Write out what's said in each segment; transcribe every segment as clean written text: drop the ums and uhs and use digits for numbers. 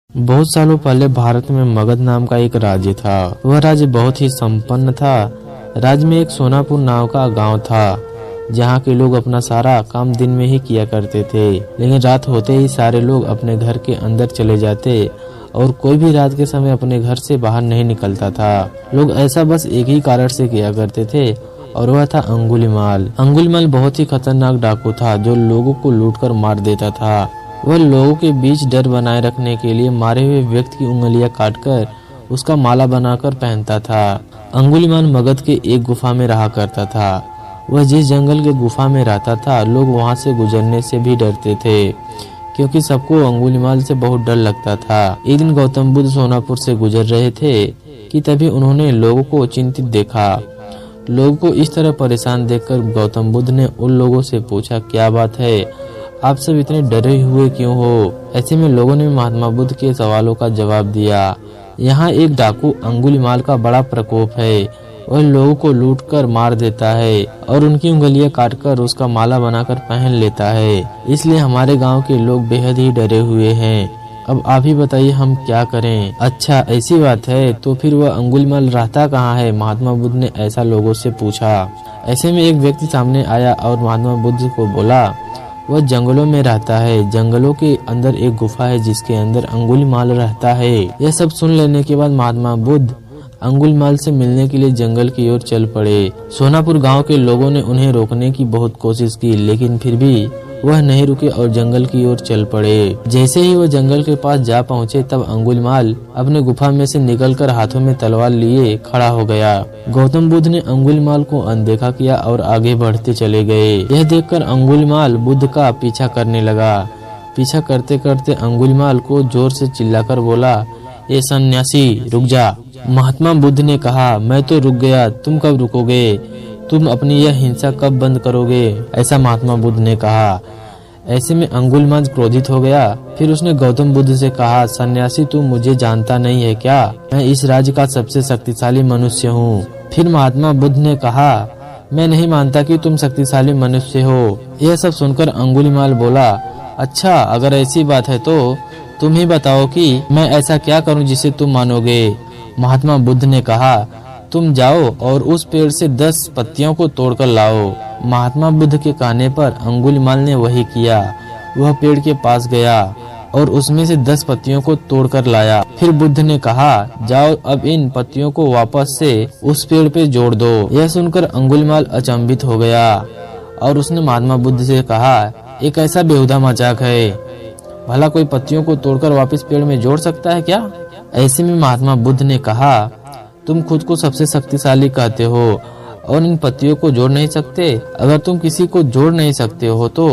बहुत सालों पहले भारत में मगध नाम का एक राज्य था। वह राज्य बहुत ही संपन्न था। राज्य में एक सोनापुर नाम का गांव था, जहां के लोग अपना सारा काम दिन में ही किया करते थे, लेकिन रात होते ही सारे लोग अपने घर के अंदर चले जाते और कोई भी रात के समय अपने घर से बाहर नहीं निकलता था। लोग ऐसा बस एक ही कारण से किया करते थे और वह था अंगुलीमाल। अंगुलीमाल बहुत ही खतरनाक डाकू था जो लोगों को लूटकर मार देता था। वह लोगों के बीच डर बनाए रखने के लिए मारे हुए व्यक्ति की उंगलियां काटकर उसका माला बनाकर पहनता था। अंगुलीमाल मगध के एक गुफा में रहा करता था। वह जिस जंगल के गुफा में रहता था, लोग वहां से गुजरने से भी डरते थे, क्योंकि सबको अंगुलीमाल से बहुत डर लगता था। एक दिन गौतम बुद्ध सोनापुर से गुजर रहे थे कि तभी उन्होंने लोगों को चिंतित देखा। लोगों को इस तरह परेशान देखकर गौतम बुद्ध ने उन लोगों से पूछा, क्या बात है, आप सब इतने डरे हुए क्यों हो? ऐसे में लोगों ने महात्मा बुद्ध के सवालों का जवाब दिया। यहाँ एक डाकू अंगुलीमाल का बड़ा प्रकोप है। वह लोगों को लूटकर मार देता है और उनकी उंगलियां काटकर उसका माला बनाकर पहन लेता है। इसलिए हमारे गांव के लोग बेहद ही डरे हुए हैं। अब आप ही बताइए हम क्या करें? अच्छा, ऐसी बात है, तो फिर वह अंगुलीमाल रहता कहाँ है? महात्मा बुद्ध ने ऐसा लोगों से पूछा। ऐसे में एक व्यक्ति सामने आया और महात्मा बुद्ध को बोला, वह जंगलों में रहता है। जंगलों के अंदर एक गुफा है जिसके अंदर अंगुलीमाल रहता है। यह सब सुन लेने के बाद महात्मा बुद्ध अंगुलीमाल से मिलने के लिए जंगल की ओर चल पड़े। सोनापुर गांव के लोगों ने उन्हें रोकने की बहुत कोशिश की, लेकिन फिर भी वह नहीं रुके और जंगल की ओर चल पड़े। जैसे ही वह जंगल के पास जा पहुंचे, तब अंगुलीमाल अपने गुफा में से निकलकर हाथों में तलवार लिए खड़ा हो गया। गौतम बुद्ध ने अंगुलीमाल को अनदेखा किया और आगे बढ़ते चले गए। यह देखकर अंगुलीमाल बुद्ध का पीछा करने लगा। पीछा करते करते अंगुलीमाल को जोर से चिल्लाकर बोला, ए सन्यासी, रुक जा। महात्मा बुद्ध ने कहा, मैं तो रुक गया, तुम कब रुकोगे? तुम अपनी यह हिंसा कब बंद करोगे? ऐसा महात्मा बुद्ध ने कहा। ऐसे में अंगुलीमाल क्रोधित हो गया। फिर उसने गौतम बुद्ध से कहा, सन्यासी, तू मुझे जानता नहीं है क्या? मैं इस राज्य का सबसे शक्तिशाली मनुष्य हूँ। फिर महात्मा बुद्ध ने कहा, मैं नहीं मानता कि तुम शक्तिशाली मनुष्य हो। यह सब सुनकर अंगुलीमाल बोला, अच्छा, अगर ऐसी बात है तो तुम ही बताओ कि मैं ऐसा क्या करूं जिसे तुम मानोगे? महात्मा बुद्ध ने कहा, तुम जाओ और उस पेड़ से 10 पत्तियों को तोड़कर लाओ। महात्मा बुद्ध के कहने पर अंगुलीमाल ने वही किया। वह पेड़ के पास गया और उसमें से 10 पत्तियों को तोड़कर लाया। फिर बुद्ध ने कहा, जाओ अब इन पत्तियों को वापस से उस पेड़ पे जोड़ दो। यह सुनकर अंगुलीमाल अचंभित हो गया और उसने महात्मा बुद्ध से कहा, एक ऐसा बेहुदा मजाक है, भला कोई पत्तियों को तोड़कर वापस पेड़ में जोड़ सकता है क्या? ऐसे में महात्मा बुद्ध ने कहा, तुम खुद को सबसे शक्तिशाली कहते हो और इन पत्तियों को जोड़ नहीं सकते। अगर तुम किसी को जोड़ नहीं सकते हो तो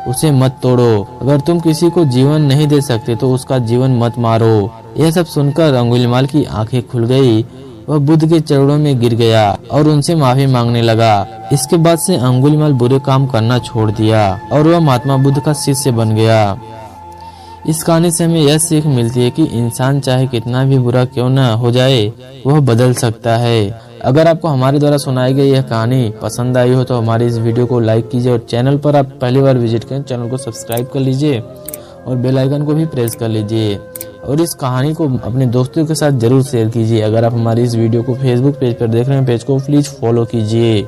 उसे मत तोड़ो। अगर तुम किसी को जीवन नहीं दे सकते तो उसका जीवन मत मारो। यह सब सुनकर अंगुलीमाल की आंखें खुल गई। वह बुद्ध के चरणों में गिर गया और उनसे माफी मांगने लगा। इसके बाद से अंगुलीमाल बुरे काम करना छोड़ दिया और वह महात्मा बुद्ध का शिष्य बन गया। इस कहानी से हमें यह सीख मिलती है कि इंसान चाहे कितना भी बुरा क्यों न हो जाए, वह बदल सकता है। अगर आपको हमारे द्वारा सुनाई गई यह कहानी पसंद आई हो तो हमारी इस वीडियो को लाइक कीजिए और चैनल पर आप पहली बार विजिट करें, चैनल को सब्सक्राइब कर लीजिए और बेल आइकन को भी प्रेस कर लीजिए और इस कहानी को अपने दोस्तों के साथ जरूर शेयर कीजिए। अगर आप हमारी इस वीडियो को फेसबुक पेज पर देख रहे हैं, पेज को प्लीज फॉलो कीजिए।